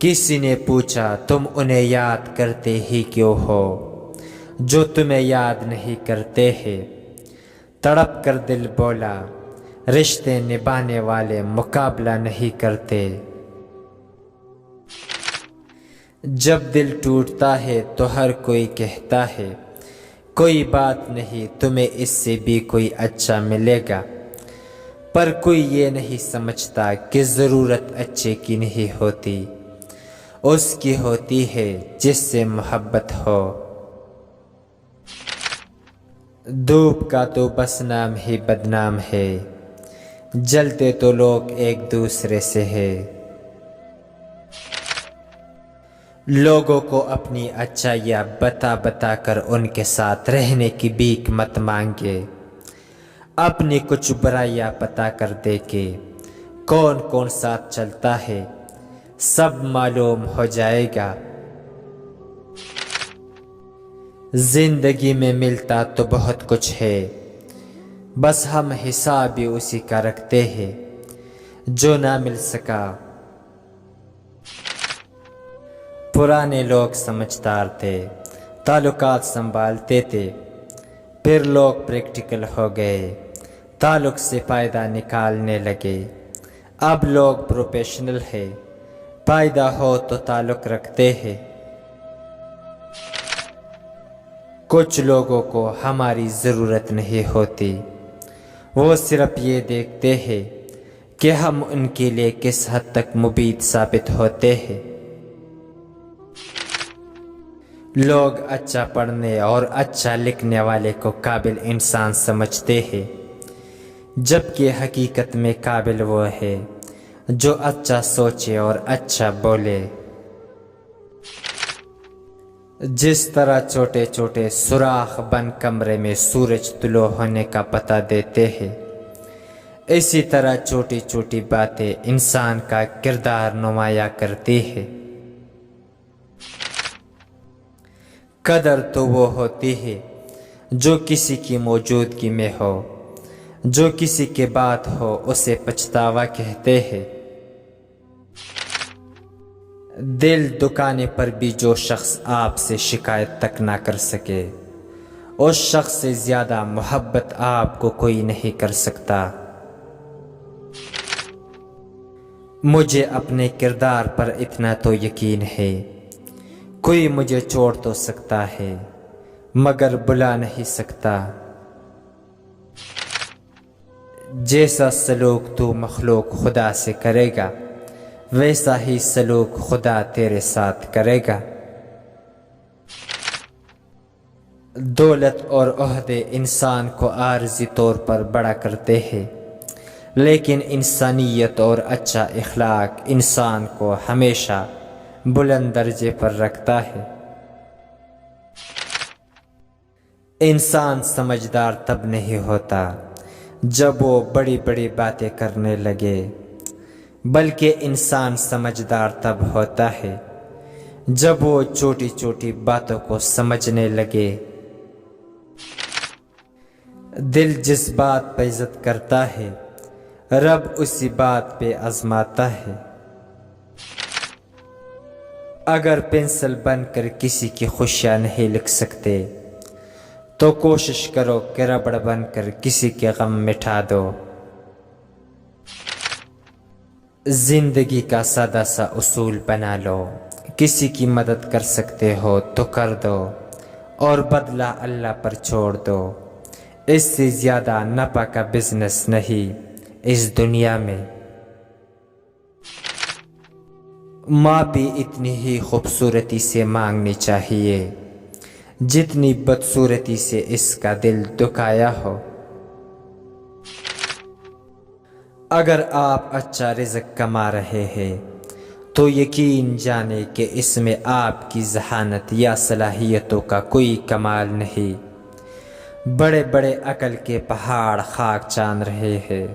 کسی نے پوچھا تم انہیں یاد کرتے ہی کیوں ہو جو تمہیں یاد نہیں کرتے ہیں؟ تڑپ کر دل بولا رشتے نبھانے والے مقابلہ نہیں کرتے۔ جب دل ٹوٹتا ہے تو ہر کوئی کہتا ہے کوئی بات نہیں تمہیں اس سے بھی کوئی اچھا ملے گا، پر کوئی یہ نہیں سمجھتا کہ ضرورت اچھے کی نہیں ہوتی، اس کی ہوتی ہے جس سے محبت ہو۔ دھوپ کا تو بس نام ہی بدنام ہے، جلتے تو لوگ ایک دوسرے سے ہے۔ لوگوں کو اپنی اچھائیاں بتا بتا کر ان کے ساتھ رہنے کی بھیک مت مانگے، اپنی کچھ برائیاں پتا کر دے کے کون کون ساتھ چلتا ہے سب معلوم ہو جائے گا۔ زندگی میں ملتا تو بہت کچھ ہے، بس ہم حساب بھی اسی کا رکھتے ہیں جو نہ مل سکا۔ پرانے لوگ سمجھدار تھے، تعلقات سنبھالتے تھے، پھر لوگ پریکٹیکل ہو گئے، تعلق سے فائدہ نکالنے لگے۔ اب لوگ پروفیشنل ہے، فائدہ ہو تو تعلق رکھتے ہیں۔ کچھ لوگوں کو ہماری ضرورت نہیں ہوتی، وہ صرف یہ دیکھتے ہیں کہ ہم ان کے لیے کس حد تک مفید ثابت ہوتے ہیں۔ لوگ اچھا پڑھنے اور اچھا لکھنے والے کو قابل انسان سمجھتے ہیں، جبکہ حقیقت میں قابل وہ ہے جو اچھا سوچے اور اچھا بولے۔ جس طرح چھوٹے چھوٹے سوراخ بند کمرے میں سورج طلوع ہونے کا پتہ دیتے ہیں، اسی طرح چھوٹی چھوٹی باتیں انسان کا کردار نمایاں کرتی ہیں۔ قدر تو وہ ہوتی ہے جو کسی کی موجودگی میں ہو، جو کسی کے بعد ہو اسے پچھتاوا کہتے ہیں۔ دل دکانے پر بھی جو شخص آپ سے شکایت تک نہ کر سکے، اس شخص سے زیادہ محبت آپ کو کوئی نہیں کر سکتا۔ مجھے اپنے کردار پر اتنا تو یقین ہے، کوئی مجھے چھوڑ تو سکتا ہے مگر بلا نہیں سکتا۔ جیسا سلوک تو مخلوق خدا سے کرے گا، ویسا ہی سلوک خدا تیرے ساتھ کرے گا۔ دولت اور عہدے انسان کو عارضی طور پر بڑا کرتے ہیں، لیکن انسانیت اور اچھا اخلاق انسان کو ہمیشہ بلند درجے پر رکھتا ہے۔ انسان سمجھدار تب نہیں ہوتا جب وہ بڑی بڑی باتیں کرنے لگے، بلکہ انسان سمجھدار تب ہوتا ہے جب وہ چھوٹی چھوٹی باتوں کو سمجھنے لگے۔ دل جس بات پہ عزت کرتا ہے رب اسی بات پہ آزماتا ہے۔ اگر پنسل بن کر کسی کی خوشیاں نہیں لکھ سکتے تو کوشش کرو کہ ربڑ بن کر کسی کے غم مٹا دو۔ زندگی کا سادہ سا اصول بنا لو، کسی کی مدد کر سکتے ہو تو کر دو اور بدلہ اللہ پر چھوڑ دو۔ اس سے زیادہ نفع کا بزنس نہیں اس دنیا میں۔ معافی اتنی ہی خوبصورتی سے مانگنی چاہیے جتنی بدصورتی سے اس کا دل دکھایا ہو۔ اگر آپ اچھا رزق کما رہے ہیں تو یقین جانے کہ اس میں آپ کی ذہانت یا صلاحیتوں کا کوئی کمال نہیں۔ بڑے بڑے عقل کے پہاڑ خاک جان رہے ہیں،